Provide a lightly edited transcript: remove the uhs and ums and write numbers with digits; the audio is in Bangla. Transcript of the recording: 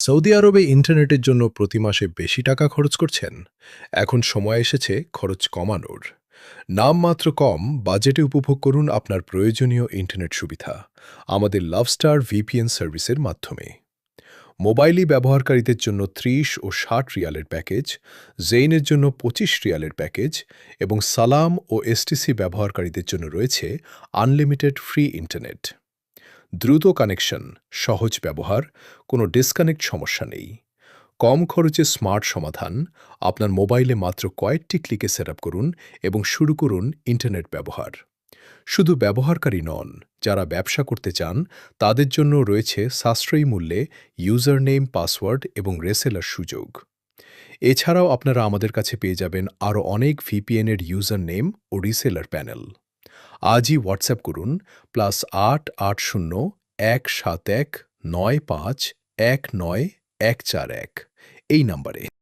সৌদি আরবে ইন্টারনেটের জন্য প্রতি মাসে বেশি টাকা খরচ করছেন? এখন সময় এসেছে খরচ কমানোর। নামমাত্র কম বাজেটে উপভোগ করুন আপনার প্রয়োজনীয় ইন্টারনেট সুবিধা আমাদের লাভস্টার ভিপিএন সার্ভিসের মাধ্যমে। মোবাইলই ব্যবহারকারীদের জন্য ৩০ ও ৬০ রিয়ালের প্যাকেজ, জেইনের জন্য ২৫ রিয়ালের প্যাকেজ এবং সালাম ও এসটিসি ব্যবহারকারীদের জন্য রয়েছে আনলিমিটেড ফ্রি ইন্টারনেট। দ্রুত কানেকশন, সহজ ব্যবহার, কোনো ডিসকানেক্ট সমস্যা নেই। কম খরচে স্মার্ট সমাধান। আপনার মোবাইলে মাত্র কয়েকটি ক্লিকে সেট আপ করুন এবং শুরু করুন ইন্টারনেট ব্যবহার। শুধু ব্যবহারকারী নন, যারা ব্যবসা করতে চান তাদের জন্য রয়েছে সাশ্রয়ী মূল্যে ইউজার নেম, পাসওয়ার্ড এবং রেসেলার সুযোগ। এছাড়াও আপনারা আমাদের কাছে পেয়ে যাবেন আরও অনেক ভিপিএন এর ইউজার নেম ও রিসেলার প্যানেল। আজই হোয়াটসঅ্যাপ করুন +৮৮০ ১৭১ ৯৫ ১৯ ১৪১ এই নম্বরে।